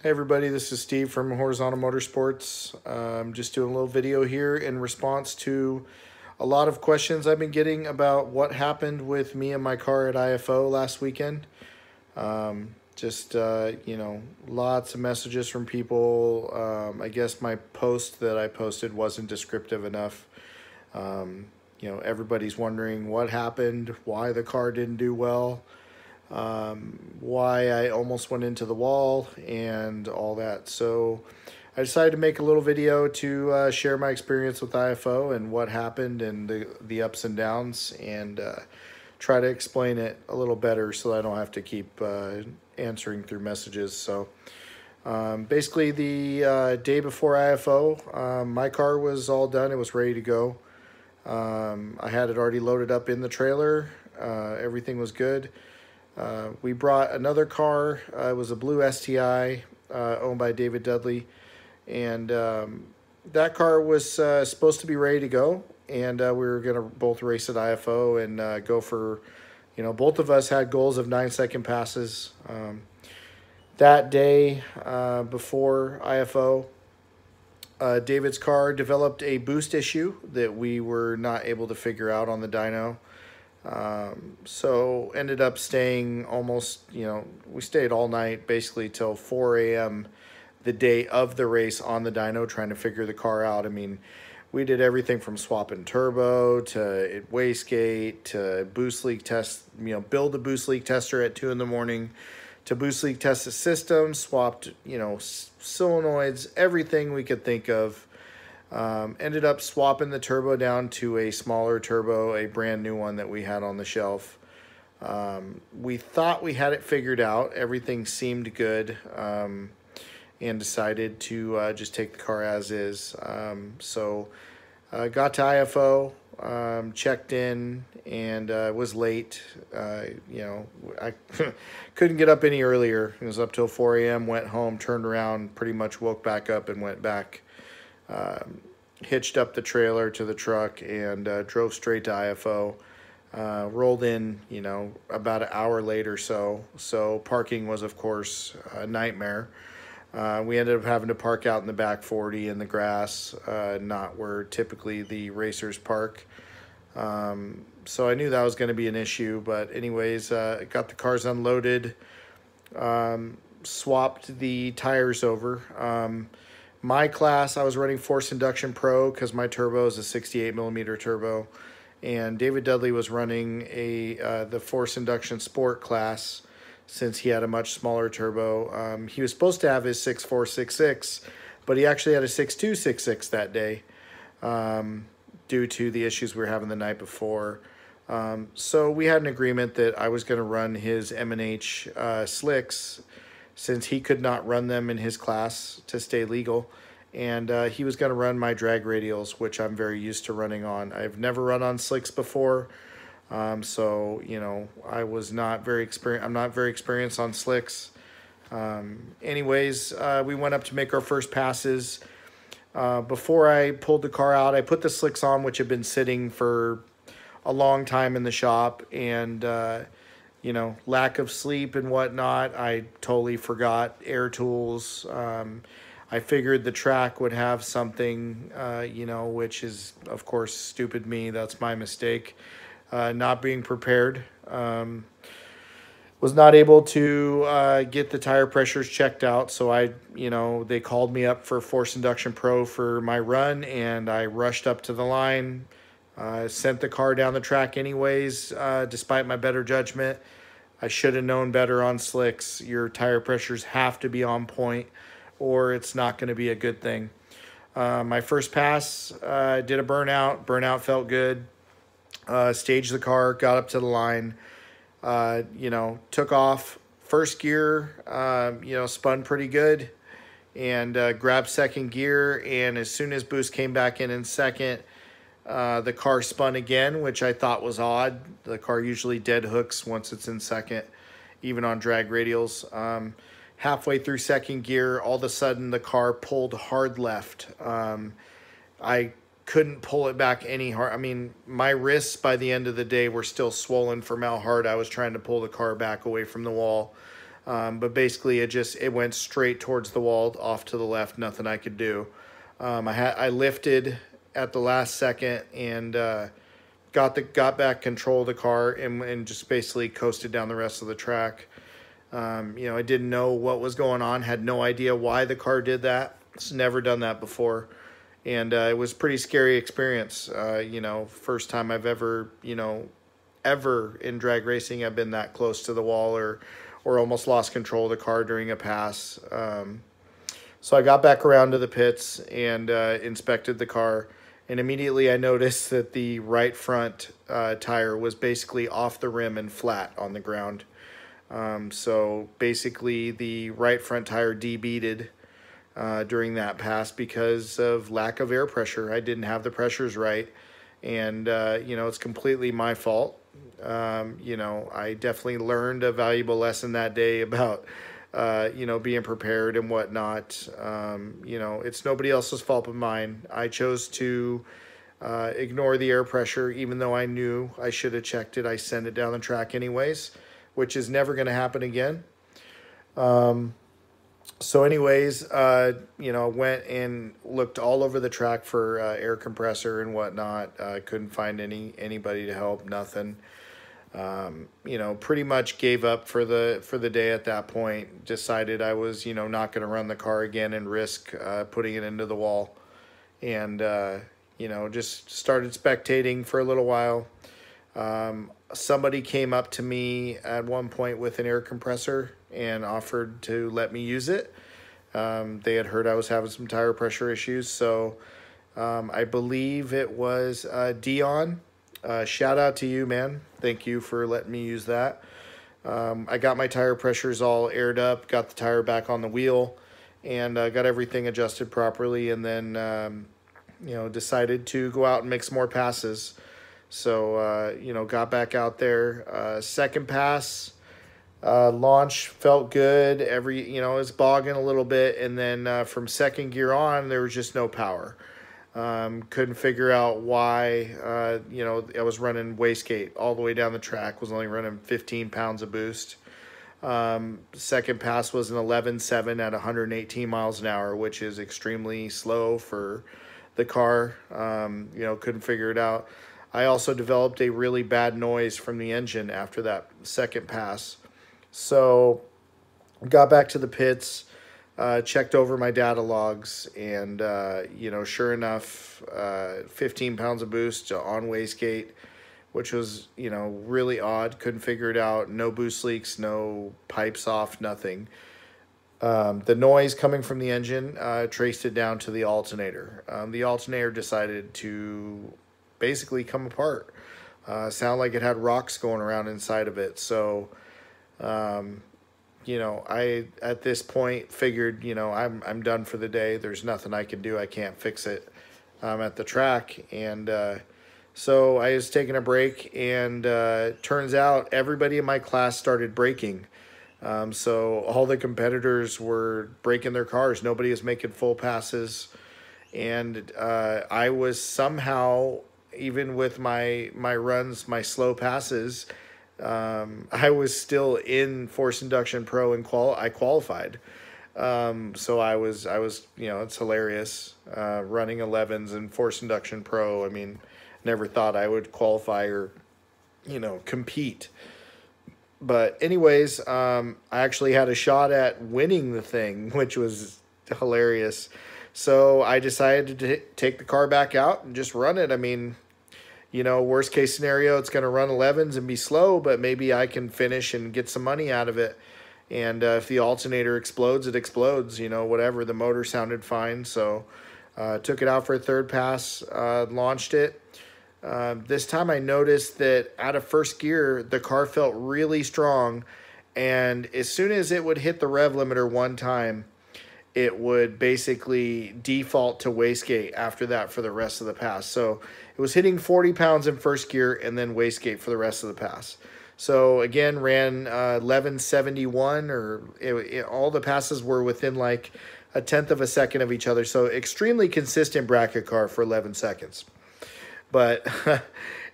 Hey everybody, this is Steve from Horizontal Motorsports. I'm just doing a little video here in response to a lot of questions I've been getting about what happened with me and my car at IFO last weekend. Lots of messages from people. I guess my post that I posted wasn't descriptive enough. Everybody's wondering what happened, why the car didn't do well, why I almost went into the wall, and all that. So I decided to make a little video to share my experience with IFO and what happened and the ups and downs, and try to explain it a little better so I don't have to keep answering through messages. So basically, the day before IFO, my car was all done. It was ready to go. I had it already loaded up in the trailer. Everything was good. We brought another car. It was a blue STI owned by David Dudley. And that car was supposed to be ready to go. And we were going to both race at IFO and go for, both of us had goals of 9-second passes. That day before IFO, David's car developed a boost issue that we were not able to figure out on the dyno. So ended up staying almost, we stayed all night, basically till 4 a.m. the day of the race on the dyno, trying to figure the car out. I mean, we did everything from swapping turbo to wastegate to boost leak test, build a boost leak tester at 2 in the morning to boost leak test the system, swapped, solenoids, everything we could think of. Ended up swapping the turbo down to a smaller turbo, a brand new one that we had on the shelf. We thought we had it figured out. Everything seemed good, and decided to just take the car as is. So got to IFO, checked in, and was late. I couldn't get up any earlier. It was up till 4 a.m., went home, turned around, pretty much woke back up and went back. Hitched up the trailer to the truck and drove straight to IFO. Rolled in, about an hour later. So parking was, of course, a nightmare. We ended up having to park out in the back 40 in the grass, not where typically the racers park. So I knew that was going to be an issue. But anyways, got the cars unloaded, swapped the tires over. My class, I was running Force Induction Pro because my turbo is a 68 millimeter turbo, and David Dudley was running the Force Induction Sport class since he had a much smaller turbo. He was supposed to have his 6466, but he actually had a 6266 that day due to the issues we were having the night before. So we had an agreement that I was going to run his M&H slicks, since he could not run them in his class to stay legal. And he was going to run my drag radials, which I'm very used to running on. I've never run on slicks before. I was not very experienced. I'm not very experienced on slicks. Anyways, we went up to make our first passes. Before I pulled the car out, I put the slicks on, which had been sitting for a long time in the shop. And, lack of sleep and whatnot, I totally forgot air tools. I figured the track would have something, which is, of course, stupid me. That's my mistake. Not being prepared. Was not able to get the tire pressures checked out. So they called me up for Force Induction Pro for my run, and I rushed up to the line. Sent the car down the track anyways, despite my better judgment. I should have known better on slicks. Your tire pressures have to be on point, or it's not going to be a good thing. My first pass, did a burnout. Burnout felt good. Staged the car, got up to the line, took off. First gear, spun pretty good, and grabbed second gear. And as soon as boost came back in second, the car spun again, which I thought was odd. The car usually dead hooks once it's in second, even on drag radials. Halfway through second gear, all of a sudden the car pulled hard left. I couldn't pull it back any hard. I mean, my wrists by the end of the day were still swollen from how hard I was trying to pull the car back away from the wall. But basically it went straight towards the wall off to the left, nothing I could do. I lifted at the last second and got back control of the car and just basically coasted down the rest of the track. I didn't know what was going on, had no idea why the car did that. It's never done that before. And it was a pretty scary experience. First time I've ever in drag racing I've been that close to the wall or almost lost control of the car during a pass. So I got back around to the pits and inspected the car. And immediately I noticed that the right front tire was basically off the rim and flat on the ground. So basically the right front tire debeaded during that pass because of lack of air pressure. I didn't have the pressures right. And, it's completely my fault. I definitely learned a valuable lesson that day about, being prepared and whatnot. It's nobody else's fault but mine. I chose to ignore the air pressure, even though I knew I should have checked it. I sent it down the track anyways, which is never going to happen again. So anyways, went and looked all over the track for air compressor and whatnot. Couldn't find anybody to help, nothing. Pretty much gave up for the day at that point. Decided I was, not going to run the car again and risk putting it into the wall. And, just started spectating for a little while. Somebody came up to me at one point with an air compressor and offered to let me use it. They had heard I was having some tire pressure issues. So I believe it was Dion. Shout out to you, man. Thank you for letting me use that. I got my tire pressures all aired up, got the tire back on the wheel, and got everything adjusted properly, and then, decided to go out and make some more passes. So, got back out there. Second pass, launch felt good. It was bogging a little bit, and then from second gear on, there was just no power. Couldn't figure out why, I was running wastegate all the way down the track, was only running 15 pounds of boost. Second pass was an 11.7 at 118 miles an hour, which is extremely slow for the car. Couldn't figure it out. I also developed a really bad noise from the engine after that second pass. So got back to the pits, checked over my data logs, and, sure enough, 15 pounds of boost on wastegate, which was, really odd. Couldn't figure it out. No boost leaks, no pipes off, nothing. The noise coming from the engine, traced it down to the alternator. The alternator decided to basically come apart. Sound like it had rocks going around inside of it. So, I, at this point, figured, I'm done for the day. There's nothing I can do. I can't fix it at the track. And so I was taking a break, and turns out everybody in my class started braking. So all the competitors were braking their cars. Nobody was making full passes. And I was somehow, even with my runs, my slow passes, I was still in Force Induction Pro and I qualified. So I was, it's hilarious, running 11s in Force Induction Pro. I mean, never thought I would qualify or, compete. But anyways, I actually had a shot at winning the thing, which was hilarious. So I decided to take the car back out and just run it. I mean, worst case scenario, it's going to run 11s and be slow, but maybe I can finish and get some money out of it. And if the alternator explodes, it explodes, whatever. The motor sounded fine. So took it out for a third pass, launched it. This time I noticed that out of first gear, the car felt really strong. And as soon as it would hit the rev limiter one time, it would basically default to wastegate after that for the rest of the pass. So it was hitting 40 pounds in first gear and then wastegate for the rest of the pass. So again, ran 1171, or all the passes were within like a tenth of a second of each other. So extremely consistent bracket car for 11 seconds. But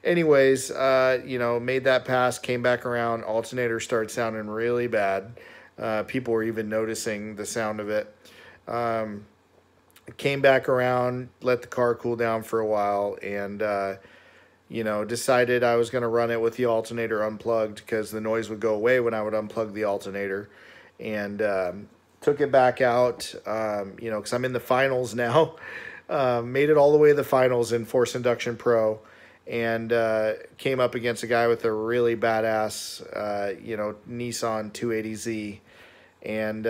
anyways, made that pass, came back around, alternator started sounding really bad. People were even noticing the sound of it. Came back around, let the car cool down for a while, and decided I was going to run it with the alternator unplugged because the noise would go away when I would unplug the alternator. And took it back out, because I'm in the finals now. Made it all the way to the finals in Force Induction Pro, and came up against a guy with a really badass, Nissan 280Z. And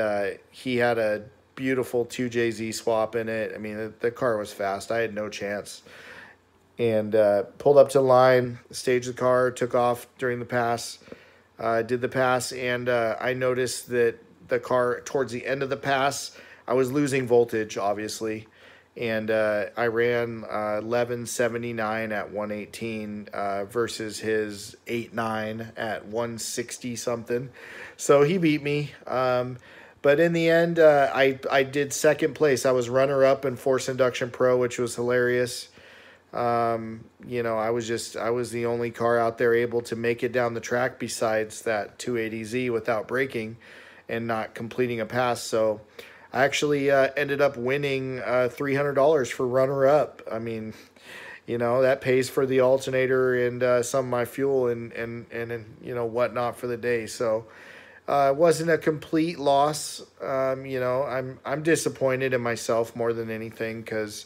he had a beautiful 2JZ swap in it. I mean, the car was fast. I had no chance. And pulled up to the line, staged the car, took off during the pass, did the pass, and I noticed that the car, towards the end of the pass, I was losing voltage, obviously. And I ran 1179 at 118 versus his 89 at 160 something. So he beat me. But in the end, I did second place. I was runner-up in Force Induction Pro, which was hilarious. I was the only car out there able to make it down the track besides that 280Z without braking and not completing a pass. So I actually ended up winning $300 for runner-up. I mean, that pays for the alternator and some of my fuel and whatnot for the day. So it wasn't a complete loss. I'm disappointed in myself more than anything because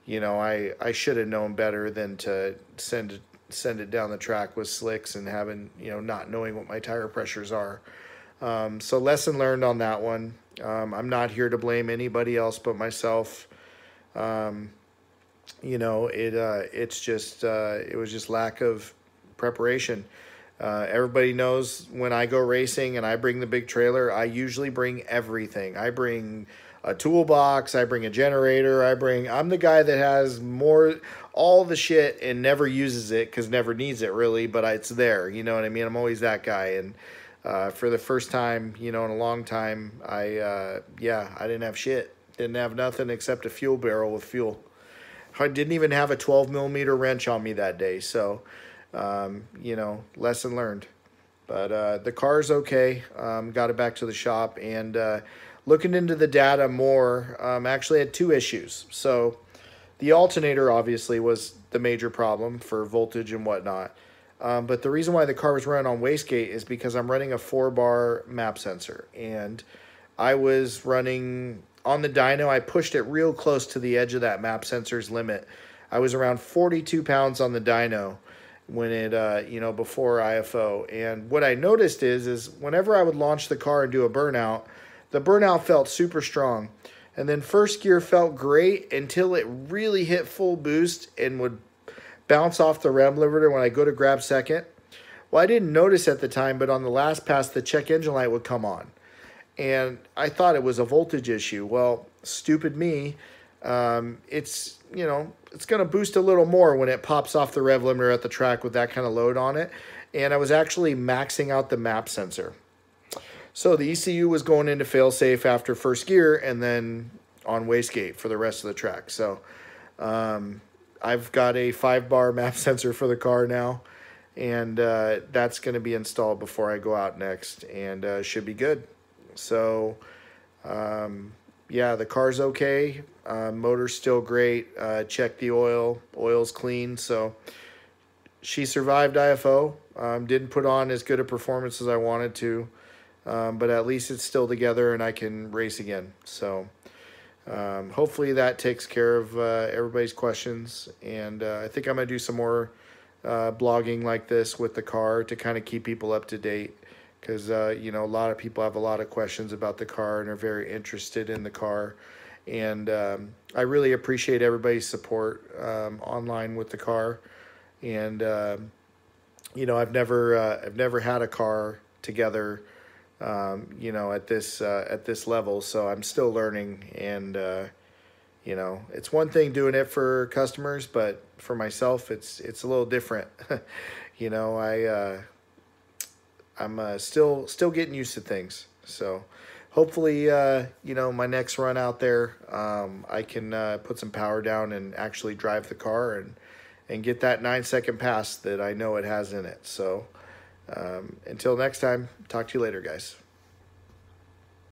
I should have known better than to send it down the track with slicks and having, not knowing what my tire pressures are. So lesson learned on that one. I'm not here to blame anybody else but myself. It was just lack of preparation. Everybody knows when I go racing and I bring the big trailer, I usually bring everything. I bring a toolbox, I bring a generator, I'm the guy that has all the shit and never uses it because never needs it really, but it's there, you know what I mean? I'm always that guy. And for the first time, in a long time, I didn't have shit. Didn't have nothing except a fuel barrel with fuel. I didn't even have a 12 millimeter wrench on me that day. So, lesson learned. But the car's okay. Got it back to the shop, and looking into the data more, actually had two issues. So the alternator obviously was the major problem for voltage and whatnot. But the reason why the car was running on wastegate is because I'm running a 4-bar map sensor. And I was running on the dyno. I pushed it real close to the edge of that map sensor's limit. I was around 42 pounds on the dyno when it, before IFO. And what I noticed is whenever I would launch the car and do a burnout, the burnout felt super strong. And then first gear felt great until it really hit full boost and would bounce off the rev limiter when I go to grab second. Well, I didn't notice at the time, but on the last pass, the check engine light would come on. And I thought it was a voltage issue. Well, stupid me. It's going to boost a little more when it pops off the rev limiter at the track with that kind of load on it. And I was actually maxing out the map sensor. So the ECU was going into failsafe after first gear and then on wastegate for the rest of the track. So I've got a 5-bar map sensor for the car now, and that's going to be installed before I go out next, and should be good. So the car's okay. Motor's still great. Checked the oil. Oil's clean. So she survived IFO. Didn't put on as good a performance as I wanted to. But at least it's still together and I can race again. So hopefully that takes care of everybody's questions. And I think I'm going to do some more blogging like this with the car to kind of keep people up to date. Because, a lot of people have a lot of questions about the car and are very interested in the car. And I really appreciate everybody's support online with the car. And, I've never had a car together at this level, so I'm still learning. And it's one thing doing it for customers, but for myself it's a little different. I'm still getting used to things. So hopefully my next run out there I can put some power down and actually drive the car and get that 9-second pass that I know it has in it. So until next time, talk to you later, guys.